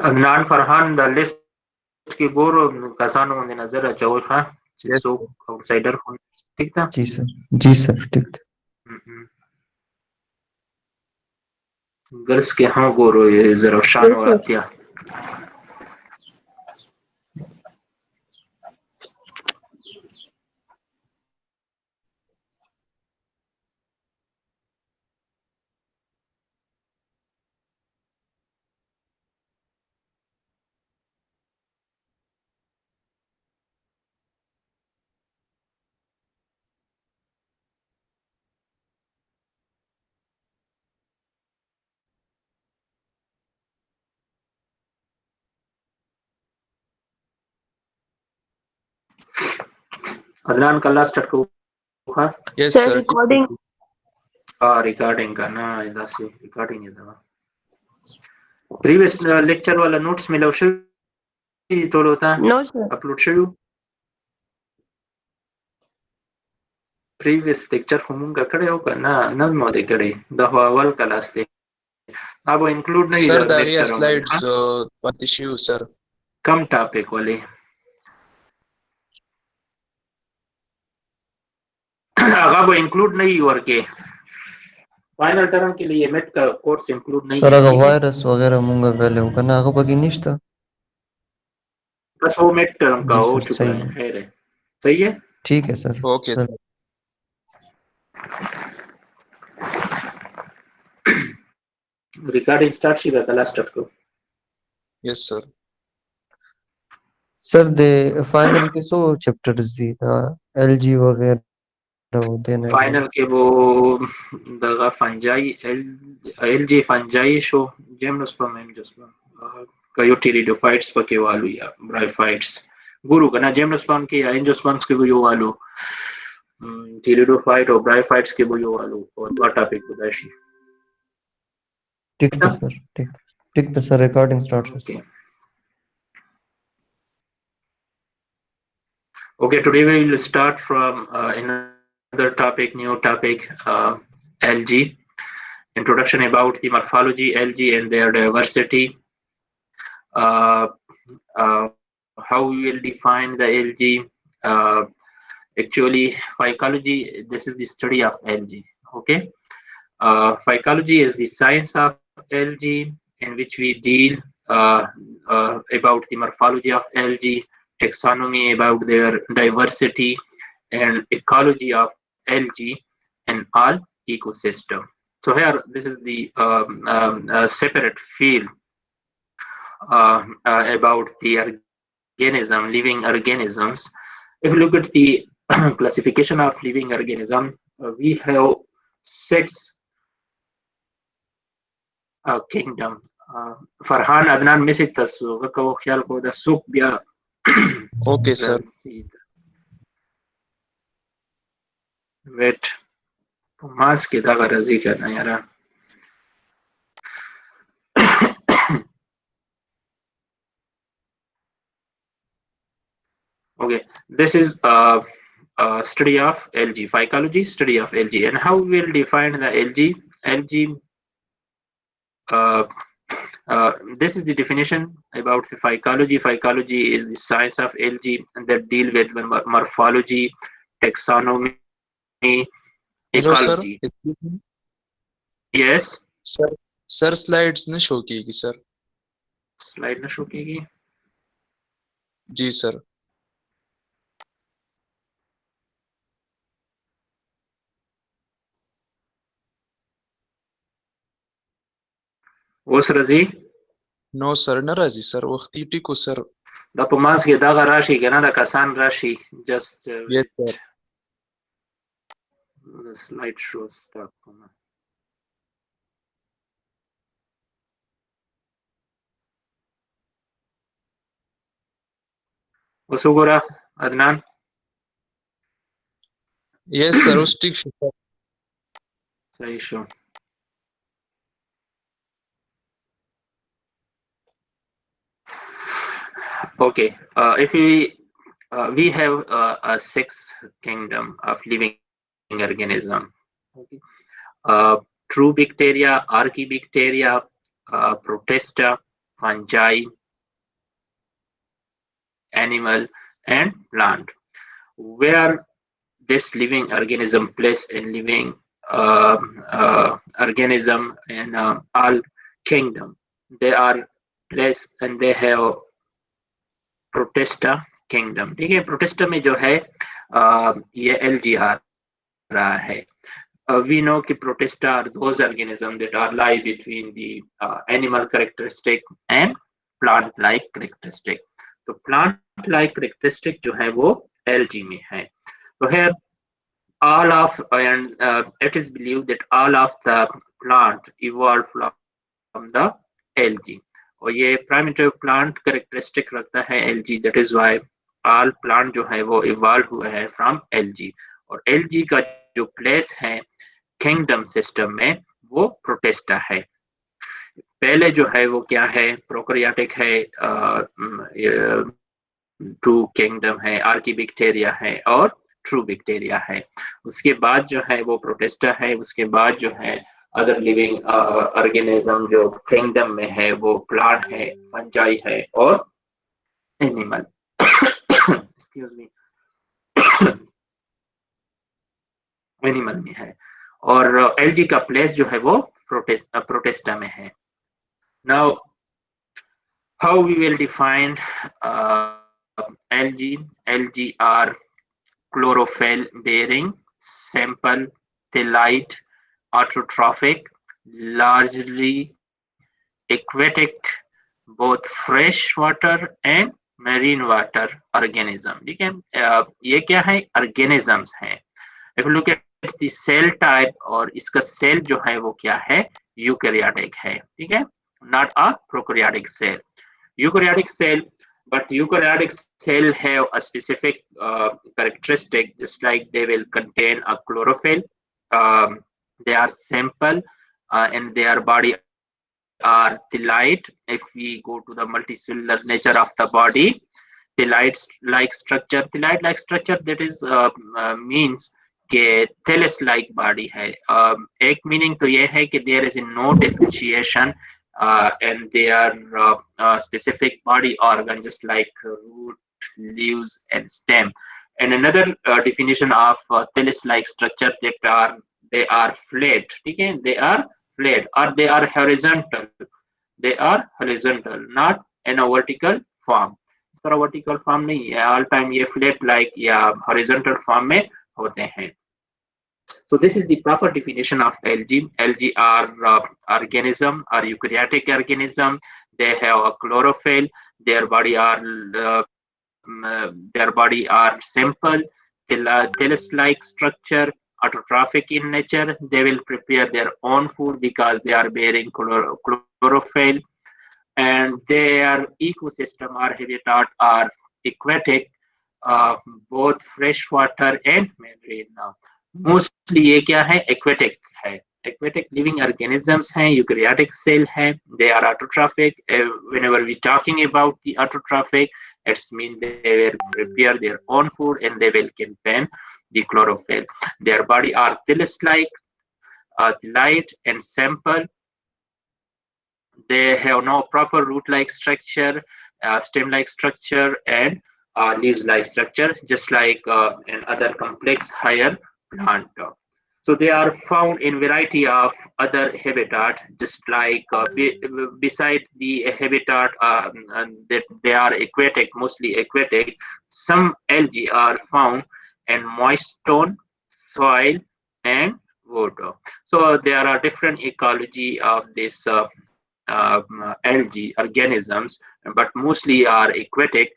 عدنان فرحان د لیست کې ګورو کسانو باندې نظر اچول ښه چې Yes, څوک sir. آوټسایډر خو ٹھیک ده जी sir ठीक है ګرلس کې هم ګورو زرفشان او اتیا عدنان کله سٹارټ کوو ښه Yes, Sir, sir. recording. ریکارډینګ کنه داسې ریکارډینګ دی دا پریویس لیکچر والا نوټس ملو شوی ټول ته No, sir. اپلوډ شوی پریویس لیکچر خو مونږ کړی او کنه نه مو دې کړی دا هو اول کلاس دی دا به انکلوډ نه وي Sir, دا the لیکچر slides پاتې شوي sir. کم ټاپک ولې هغه به انکلوډ نه وي ورکې فائنل ټرم کې لیے میت کا کورس انکلوډ نه sir अगर وي virus वगैरह मूंगा पहले वो करना आगे बाकी निश्ता बस वो मिड टर्म का जी हो सर, चुका सही है है। खैर है सही है ठीक है sir Okay, sir sir. Recording start she का लास्ट को Yes, sir. सर दे फाइनल के सो चैप्टर्स दी एलजी वगैरह वो देने फाइनल के वो दगा फंजाई एल जी फंजाई शो जिम्नोस्पर्म एंजियोस्पर्म कयोटिरिडोफाइट्स पके वालू या ब्राइफाइट्स गुरु कना जिम्नोस्पर्म के या एंजियोस्पर्म्स के वो यो वालू टिरिडोफाइट और ब्राइफाइट्स के वो यो वालू और दो टॉपिक बताशी ठीक था सर ठीक था sir recording start okay okay today we will start from another topic new topic LG introduction about the morphology LG and their diversity how we will define the LG actually phycology this is the study of LG okay phycology is the science of LG in which we deal about the morphology of LG taxonomy about their diversity and ecology of LG in all ecosystem so here this is the separate field about the organism living organisms if you look at the classification of living organism we have 6 kingdom فرحان عدنان مسج تاسو غکو خیال کو د سوق بیا Okay, sir. ویټ ماس کې دا غرضی کنه یاره okay this is study of LG phycology study of LG and how we will define the LG this is the definition about the phycology phycology is the science of LG that deal with morphology taxonomy Hello, sir. ecology Excuse me. yes Sir, slides न show कीगी sir. slide ना show कीगी ji sir. اوس رضی No sir, ناراضي sir. وختي ټیکو sir. دا په ماس کې دا راشي کنه دا کسان راشي just Yes, sir. the slide show start اوس وګوره عدنان Yes, sir. اوس ټیک شو sir. صحیح شو okay if we have a 6 kingdom of living organism okay true bacteria archaebacteria protista fungi, animal, and plant. Where this living organism plays in living organism in all kingdom. They are placed and they have protista kingdom. ठीक है, protista में जो है ये LG आ रहा है. We know कि protista are those organisms that are lie between the animal characteristic and plant like characteristic. तो plant like characteristic जो है वो एलजी में है. तो here all of and it is believed that all of the plant evolved from the algae. और ये primitive plant characteristic रखता है algae. That is why all plant जो है वो evolve हुआ है from algae. और algae का जो place है kingdom system में वो protista है. पहले जो है वो क्या है, प्रोकैरियोटिक है, ट्रू किंगडम है, आर्कीबैक्टीरिया है और ट्रू बैक्टीरिया है. उसके बाद जो है वो प्रोटिस्टा है. उसके बाद जो है अदर लिविंग ऑर्गेनिज्म जो किंगडम में है वो प्लांट है, फंजाई है और एनिमल. एक्सक्यूज मी, एनिमल में है. और एलजी का प्लेस जो है वो प्रोटिस्टा में है. Now how we will define algae. Algae are chlorophyll bearing, simple, thelite, autotrophic, largely aquatic, both fresh water and marine water organism. ठीक है, ये क्या है, organisms हैं. If you look at the cell type, और इसका cell जो है वो क्या है, eukaryotic है. ठीक है, not a prokaryotic cell. Eukaryotic cell, but eukaryotic cell have a specific characteristic, just like they will contain a chlorophyll. They are simple and their body are thelite. If we go to the multicellular nature of the body, thelite-like structure, that is means कि thallus like body है. एक meaning तो ये है कि there is no differentiation and they are specific body organ just like root, leaves and stem. And another definition of thallus like structure, that they are flat. Okay? They are flat or they are horizontal. They are horizontal, not in a vertical form. इस तरह vertical form नहीं है, all time ये flat like या horizontal form में होते हैं. So this is the proper definition of algae. Algae are organism, are eukaryotic organism. They have a chlorophyll. Their body are simple, thallus-like structure, autotrophic in nature. They will prepare their own food because they are bearing chlorophyll, and their ecosystem or habitat are aquatic, both freshwater and marine. Mostly ये क्या है, aquatic है. Aquatic living organisms हैं, eukaryotic cell हैं. They are autotrophic. Whenever we talking about the autotrophic, it's mean they will prepare their own food and they will contain the chlorophyll. Their body are thallus-like, light and simple. They have no proper root-like structure, stem-like structure, and leaves-like structure, just like in other complex higher plant. So they are found in variety of other habitat, just like beside the habitat that they are aquatic, mostly aquatic. Some algae are found in moist stone, soil, and water. So there are different ecology of this algae organisms, but mostly are aquatic.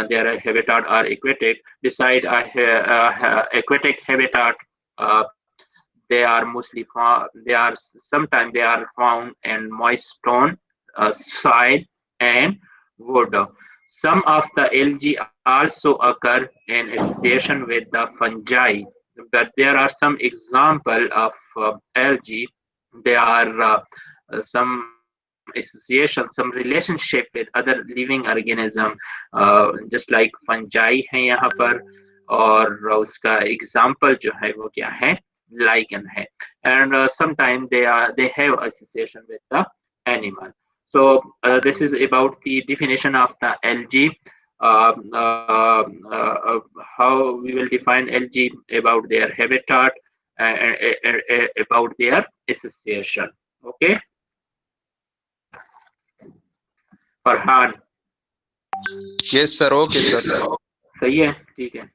Their habitat are aquatic. Beside aquatic habitat, they are mostly found. Sometimes they are found in moist stone, soil, and water. Some of the algae also occur in association with the fungi, but there are some example of algae. There are some association, some relationship with other living organism, just like fungi है यहाँ पर, और उसका example जो है वो क्या है, lichen है. And sometimes they have association with the animal. So this is about the definition of the algae. How we will define algae, about their habitat, about their association. Okay, Farhan Yes, sir. Okay, sir. सही है, ठीक है.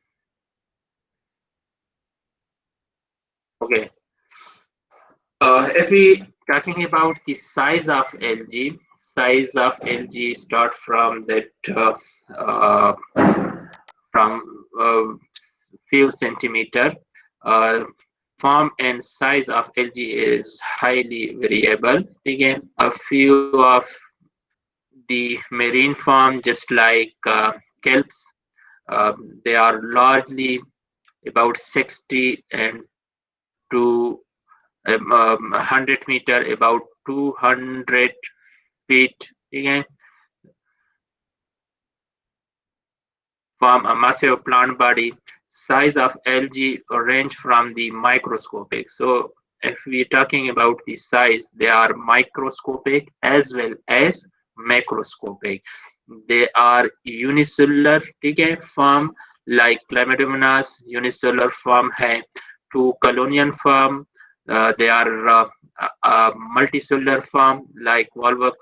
Okay. If we talking about the size of algae start from that uh, from few centimeter. Uh, Form and size of algae is highly variable. Again, a few of the marine form, just like kelps, they are largely about 60 and to 100 meter, about 200 feet. Again, form a massive plant body. Size of algae range from the microscopic. So if we're talking about the size, they are microscopic as well as macroscopic. They are unicellular, ठीक है, form like Chlamydomonas unicellular form है. To colonial form, they are multicellular form like Volvox,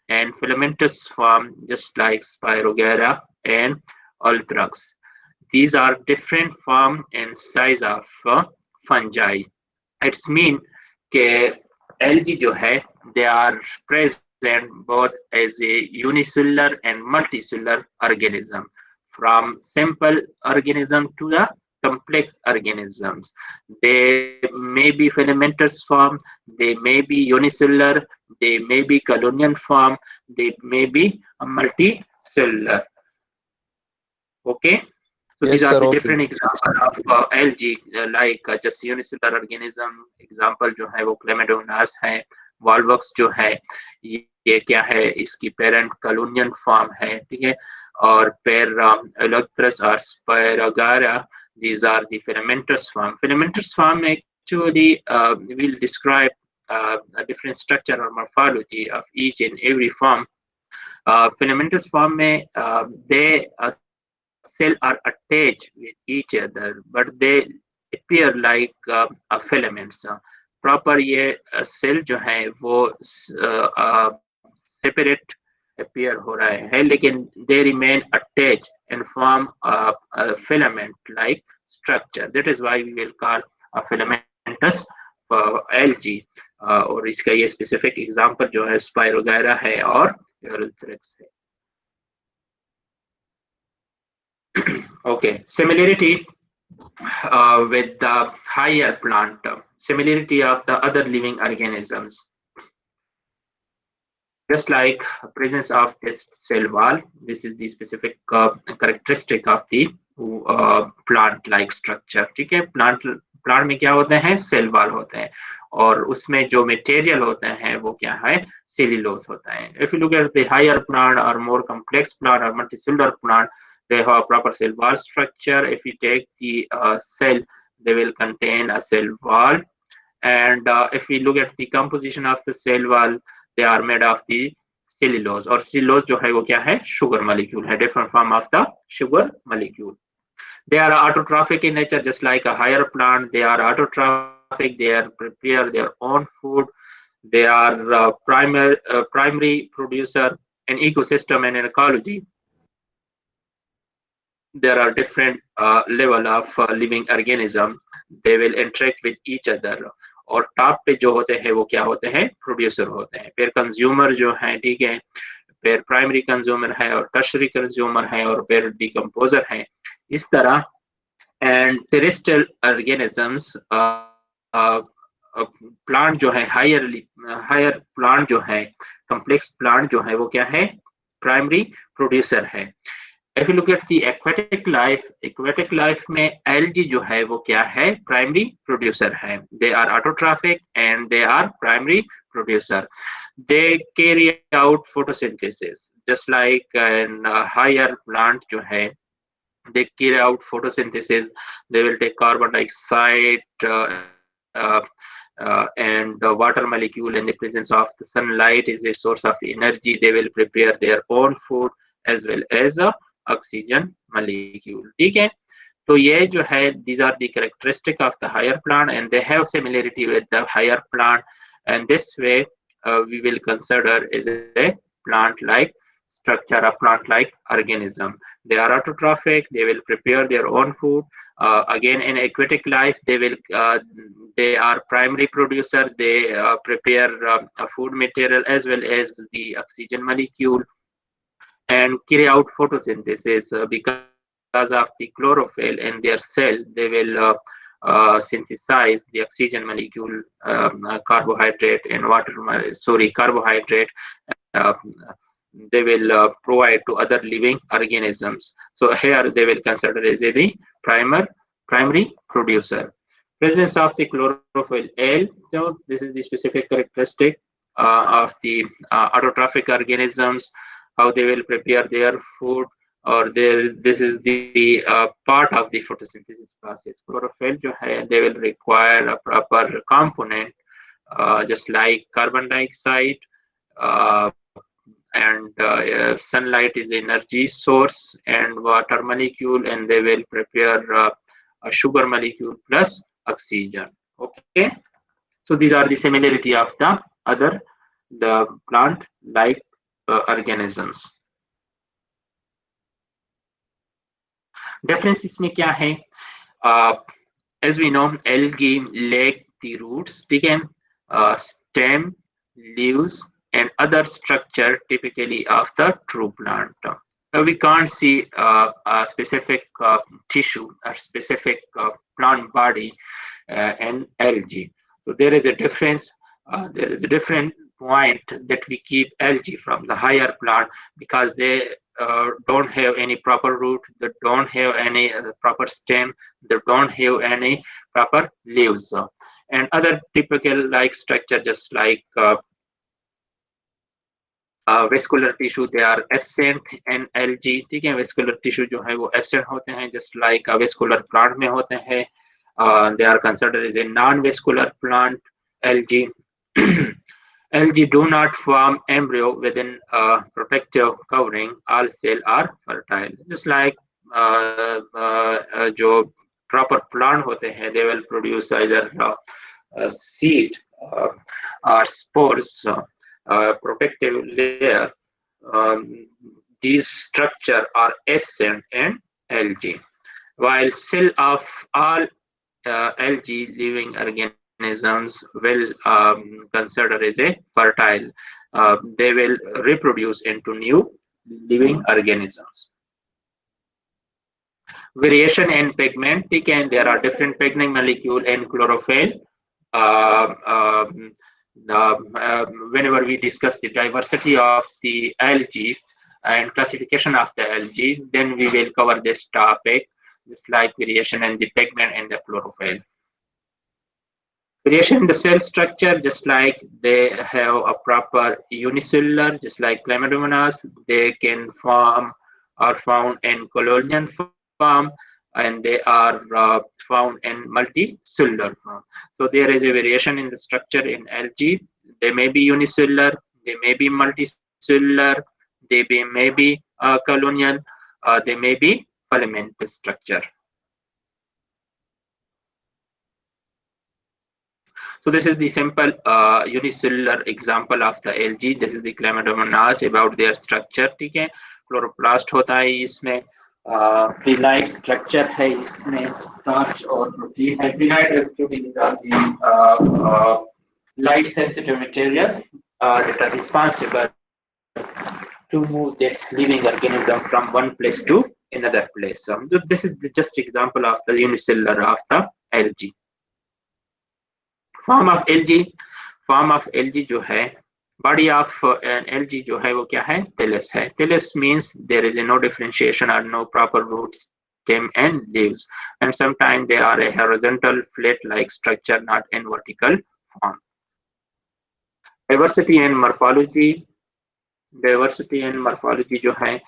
and filamentous form just like Spirogyra and Ultrax. These are different form and size of fungi. It's mean कि algae जो है, they are present both as a unicellular and multicellular organism, from simple organism to the complex organisms. They may be filamentous form, they may be unicellular, they may be colonial form, they may be multicellular. Okay. So Yes, these are sir. the Okay. different examples of algae, like just unicellular organism. Example जो है वो Chlamydomonas है, Volvox जो है ये क्या है, इसकी parent colonial form है, ठीक है, और pair Eleuthерus or Spirogyra, these are the filamentous form. Filamentous form actually will describe a different structure or morphology of each and every form. Filamentous form में they cell are attached with each other, but they appear like a filaments. Proper ये cell जो है वो separate appear हो रहा है, लेकिन they remain attached and form a filament like structure. That is why we will call a filamentous algae. और इसका ये specific example जो है Spirogyra है और Eurythrax है. Okay, similarity with the higher plant, similarity of the other living organisms. Just like presence of this cell wall, this is the specific characteristic of the plant-like structure. ठीक है, plant में क्या होते हैं, cell wall होते हैं, और उसमें जो material होते हैं वो क्या है, cellulose होता है. If you look at the higher plant or more complex plant or multicellular plant, they have a proper cell wall structure. If you take the cell, they will contain a cell wall. And if we look at the composition of the cell wall, they are made of the cellulose. और cellulose जो है वो क्या है, sugar molecule है, different form of the sugar molecule. They are autotrophic in nature, just like a higher plant. They are autotrophic. They are prepare their own food. They are primary producer in ecosystem and in ecology. There are different level of living organism. They will interact with each other. और top पे जो होते हैं वो क्या होते हैं, producer होते हैं. फिर कंज्यूमर जो है, ठीक है, फिर प्राइमरी कंज्यूमर है और टर्शरी कंज्यूमर है और फिर डिकम्पोजर है. इस तरह एंड टेरेस्ट्रियल ऑर्गेनिजम्स प्लांट जो है, हायर प्लांट जो है, कम्प्लेक्स प्लांट जो है वो क्या है, प्राइमरी प्रोड्यूसर है. If you look at the aquatic life में algae जो है वो क्या है, primary producer है. They are autotrophic and they are primary producer. They carry out photosynthesis just like an higher plant जो है, they carry out photosynthesis. They will take carbon dioxide, and the water molecule in the presence of the sunlight is a source of energy. They will prepare their own food as well as oxygen molecule. ठीक है, तो ये जो है these are the characteristic of the higher plant and they have similarity with the higher plant, and this way we will consider is a plant like structure, a plant like organism. They are autotrophic, they will prepare their own food. Again, in aquatic life, they are primary producer. They prepare food material as well as the oxygen molecule and carry out photosynthesis because of the chlorophyll in their cell. They will synthesize the oxygen molecule, carbohydrate and carbohydrate. Uh, they will provide to other living organisms. So here they will consider as the primary producer. Presence of the chlorophyll L. So this is the specific characteristic of the autotrophic organisms, how they will prepare their food, or this is the part of the photosynthesis process. Chlorophyll जो है, they will require a proper component, just like carbon dioxide, uh, and sunlight is energy source and water molecule, and they will prepare a sugar molecule plus oxygen. Okay, so these are the similarity of the plant like organisms. Difference इसमें क्या है? As we know, algae lack the roots, ठीक है, stem, leaves, and other structure typically of the true plant. We can't see a specific tissue, a specific plant body in algae. So there is a difference. There is a different point that we keep algae from the higher plant because they don't have any proper root, they don't have any proper stem, they don't have any proper leaves, and other typical like structure just like vascular tissue, they are absent in algae. ठीक है, vascular tissue जो है वो absent होते हैं, just like vascular plant में होते हैं. They are considered as a non-vascular plant. Algae algae do not form embryo within a protective covering. All cells are fertile. Just like जो proper plant होते हैं, they will produce either seed or spores, protective layer. These structure are absent in algae. While cell of all algae living organisms will consider as a fertile. They will reproduce into new living organisms. Variation in pigment, and there are different pigment molecule in chlorophyll. Whenever we discuss the diversity of the algae and classification of the algae, then we will cover this topic, just like variation in the pigment and the chlorophyll. Variation in the cell structure, just like they have a proper unicellular, just like Chlamydomonas, they can form are found in colonial form, and they are found in multicellular form. So there is a variation in the structure in algae. They may be unicellular, they may be multicellular, they may be colonial, they may be filamentous structure. So this is the simple unicellular example of the algae. This is the Chlamydomonas about their structure. ठीक है, chloroplast होता है इसमें, prenite structure है इसमें, starch और protein है. Prenite proteins are the light sensitive material that are responsible to move this living organism from one place to another place. So this is just example of the unicellular of the algae. Form of algae जो है, body of an algae जो है वो क्या है, thallus है. Thallus means there is no differentiation or no proper roots, stem and leaves, and sometimes they are a horizontal flat like structure, not in vertical form. Diversity and morphology जो है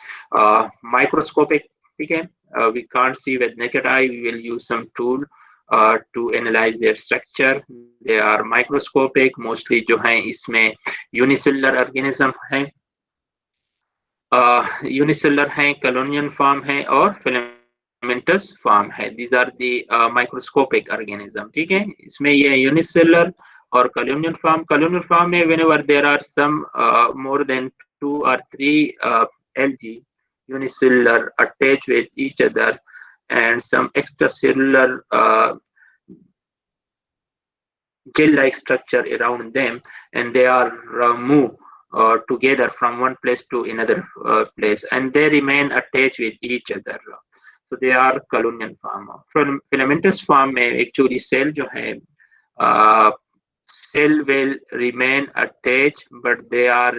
microscopic, ठीक है, we can't see with naked eye, we will use some tool to analyze their structure. They are microscopic, mostly जो हैं इसमें unicellular organism हैं, unicellular हैं, colonial form हैं और filamentous form है. These are the microscopic organism. ठीक है, इसमें ये unicellular और colonial form में whenever there are some more than 2 or 3 algae unicellular attached with each other and some extracellular gel-like structure around them, and they are moved together from one place to another place, and they remain attached with each other. So they are colonial form. Filamentous form में actually cell जो है cell will remain attached, but they are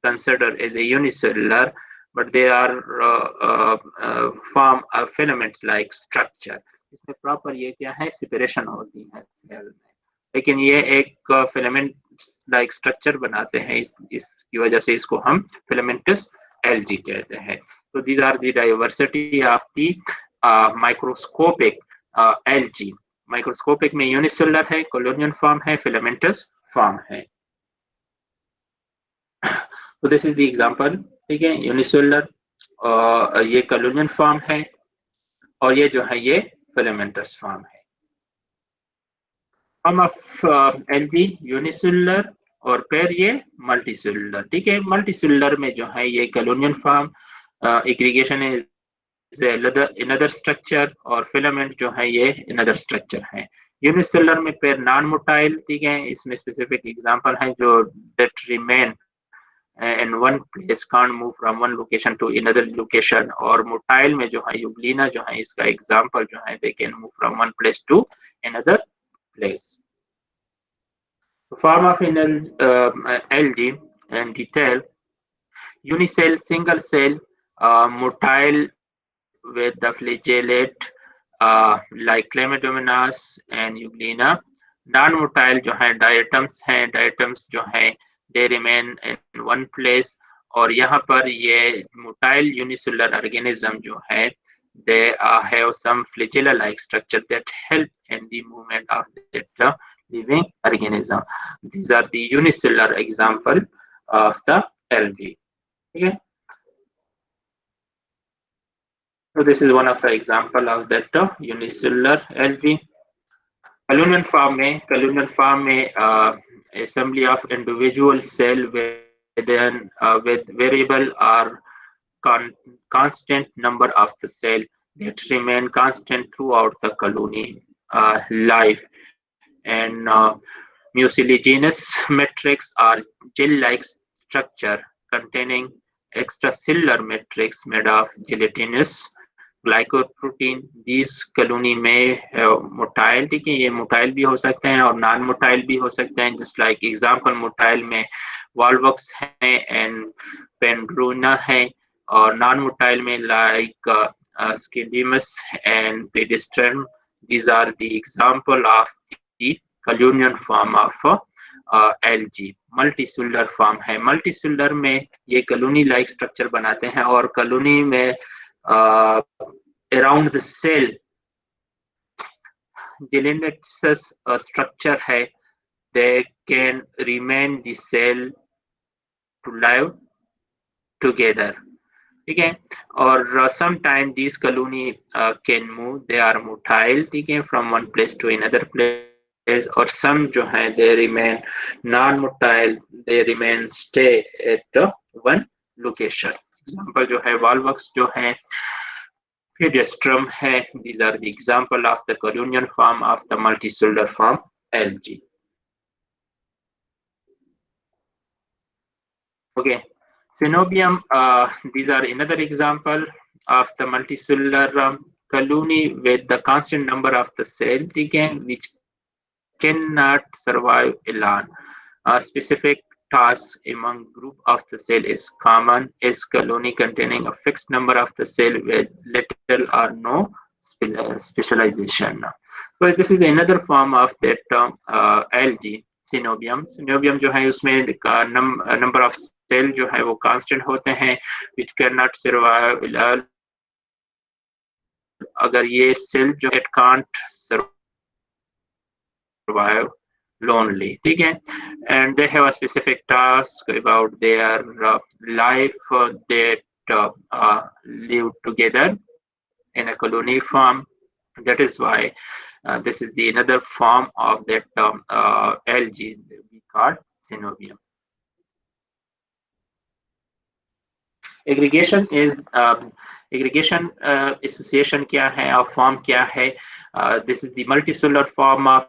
considered as a unicellular, but they are form a filament-like structure. इसमें proper ये क्या है, separation होती है cell में, लेकिन ये एक फिलामेंट लाइक स्ट्रक्चर बनाते हैं, इसकी वजह से इसको हम फिलामेंटस एल्गी कहते हैं. तो these are the diversity of the microscopic algae. Microscopic में यूनिसेलुलर है, कॉलोनियल फॉर्म है, फिलामेंटस फॉर्म है. तो दिस इज द एग्जांपल. ठीक है, यूनिसेलुलर, ये कॉलोनियल फॉर्म है और ये जो है ये फिलामेंटस फॉर्म है. फॉर्म ऑफ एल्गी यूनिसेलुलर और फिर ये मल्टीसेलुलर. ठीक है, मल्टीसेलुलर में जो है ये colonial form, aggregation is another structure, और फिलामेंट जो है ये अनदर स्ट्रक्चर है. यूनिसेलुलर में फिर नॉन मोटाइल. ठीक है, इसमें स्पेसिफिक एग्जांपल है जो that remain in one place, can't move from one location to another location. और मोटाइल में जो है यूग्लिना जो है इसका एग्जांपल जो है, they can move from one place to another place. Form of algae and detail: unicell, single cell, motile with the flagellate like Chlamydomonas and Euglena. Non-motile जो है diatoms हैं, diatoms जो है they remain in one place. और यहाँ पर ये motile unicellular organism जो है they have some flagella-like structure that help in the movement of that living organism. These are the unicellular example of the algae. Okay. So this is one of the example of that unicellular algae. Colonial form में assembly of individual cell with variable or constant number of the cell that remain constant throughout the colony life. And mucilaginous matrix are gel-like structure containing extracellular matrix made of gelatinous glycoprotein. This colony में motile. ठीक है, ये motile भी हो सकते हैं और non motile भी हो सकते हैं. जस्ट लाइक एग्जांपल, मोटाइल में वॉल्वक्स है एंड पेंड्रोना है, और नॉन मोटाइल में like Scenedesmus and Pediastrum. These are the example of the colonial form of algae. Multicellular form है. मल्टीसेलुलर में ये कॉलोनी लाइक स्ट्रक्चर बनाते हैं, और कॉलोनी में around the cell gelatinous structure है. They can remain the cell to live together. ठीक है, और sometime these colony can move. They are motile. ठीक है, from one place to another place. और some जो है they remain non-motile. They remain stay at one location. Example जो है वॉल्वक्स जो है, पेडिस्ट्रम है. These are the example of the colonial form of the multicellular form algae. Okay, Synobium. These are another example of the multicellular colony with the constant number of the cell, which cannot survive alone. Specific task among group of the cell is common, is colony containing a fixed number of the cell with little or no specialization. So this is another form of that algae, Synobium. Synobium जो है उसमें number of cell जो है वो constant होते हैं, which cannot survive अगर ये सेल जो इट कांट survive lonely, ठीक है, and they have a specific task about their life that live together in a colony form. That is why this is the another form of that algae we call synovium. Aggregation is aggregation association क्या है और form क्या है? This is the multicellular form of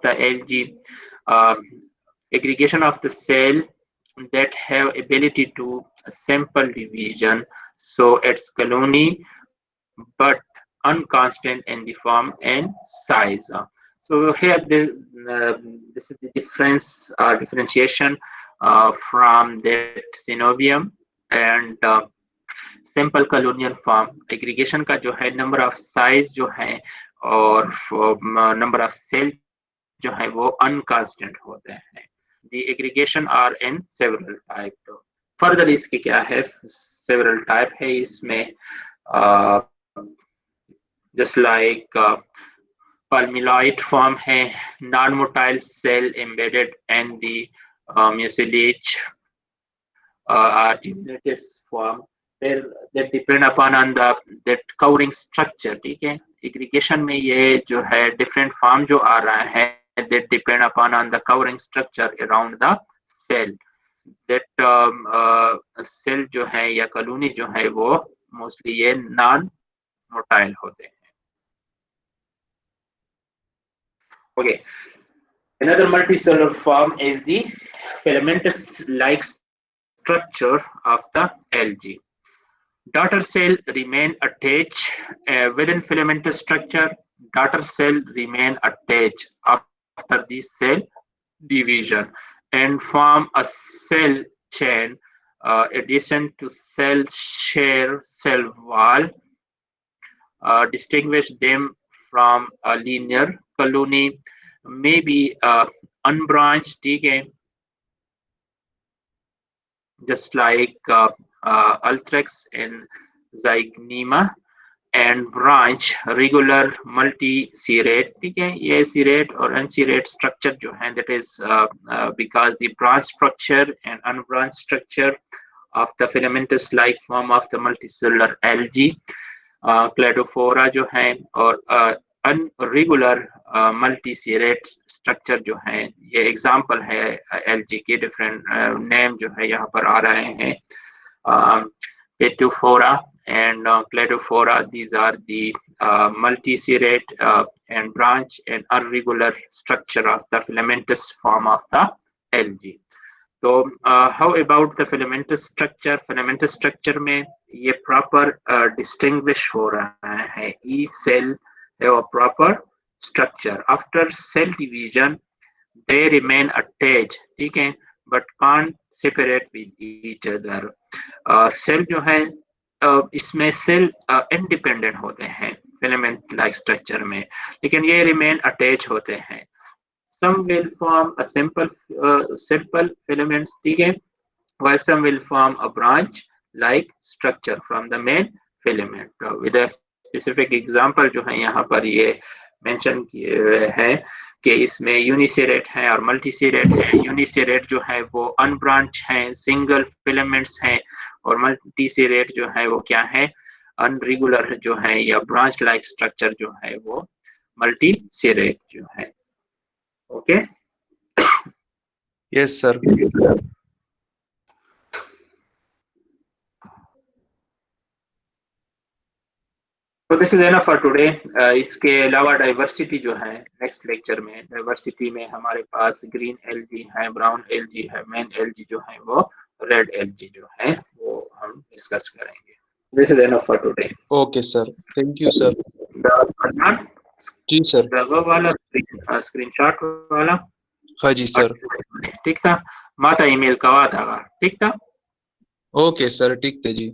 the algae. Aggregation of the cell that have ability to simple division, so it's colony but unconstant in the form and size. So here this is the difference differentiation from that synovium and simple colonial form. Aggregation का जो है number of size जो है और number of cell जो है वो unconstant होते हैं. The aggregation are in several type. Further इसकी क्या है? Several type है इसमें just like palmilloid form है, non-motile cell embedded in the mucilage articulatus form. That depend upon on the that covering structure, ठीक है. Aggregation में ये जो है different form जो आ रहा है that depend upon on the covering structure around the cell. That cell जो है या कॉलोनी जो है वो mostly ये non-motile होते हैं. Okay. Another multicellular form is the filamentous-like structure of the algae. Daughter cell remain attached within filamentous structure. Daughter cell remain attached after the cell division and form a cell chain adjacent to cell share cell wall. Distinguish them from a linear colony, maybe unbranched, ठीक है, just like Ulthrex and Zygnema, and branch regular multi-serrate, ठीक है. ये serrate और unserrate structure जो है that is because the branch structure and unbranched structure of the filamentous like form of the multicellular algae. Cladophora जो है और अनरेगुलर मल्टीसेरेट structure जो है ये एग्जांपल है एलजी के. डिफरेंट नेम जो है यहाँ पर आ रहे हैं. पेटोफोरा and cladophora, these are the multiserrate and branch and irregular structure of the filamentous form of the algae. So how about the filamentous structure? Filamentous structure में ये proper distinguish हो रहा है. Each cell have a proper structure. After cell division, they remain attached, ठीक है, but can't separate with each other. Cell जो है इसमें सेल इंडिपेंडेंट होते हैं फिलामेंट लाइक स्ट्रक्चर में, लेकिन ये रिमेन अटैच होते हैं. Some will form a simple filaments, ठीक है, while some will form a branch like structure from the main filament. With a specific example जो है यहाँ पर ये मेंशन किए हैं कि इसमें यूनिसेरेट है और मल्टीसेरेट है. यूनिसेरेट जो है वो अनब्रांच है, सिंगल फिलामेंट्स हैं, और मल्टीसेरेट जो है वो क्या है, अनरेगुलर जो है या ब्रांच लाइक स्ट्रक्चर जो है वो मल्टीसेरेट जो है. ओके. Yes, sir. तो this is enough for today. इसके अलावा डाइवर्सिटी जो है नेक्स्ट लेक्चर में, डाइवर्सिटी में हमारे पास ग्रीन एलजी है, ब्राउन एलजी है, मेन एलजी जो है वो रेड एलजी जो है वो हम डिस्कस करेंगे. This is enough for today. Okay, sir. Thank you, sir. जी sir. वाला स्क्रीनशॉट वाला. हाँ जी सर. ठीक था. माता ईमेल का वादा ठीक था. ओके सर, ठीक है जी.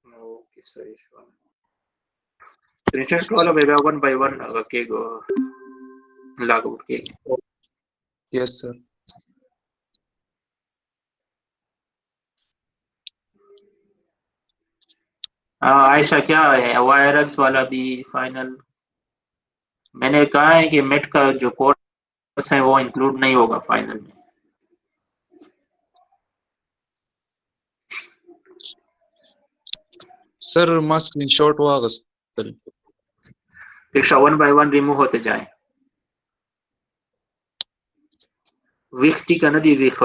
Okay sir. स्क्रीनशॉट वाला बेबा 1 by 1 के गो लागू के. Yes sir. आयशा क्या है वायरस वाला भी फाइनल? मैंने कहा है कि मेट का जो कोर्स है वो इंक्लूड नहीं होगा फाइनल में। सर मा स्क्रीनशॉट वागस्तल रिक्शा 1 by 1 रिमूव होते जाए। विख्ती का नदी विखा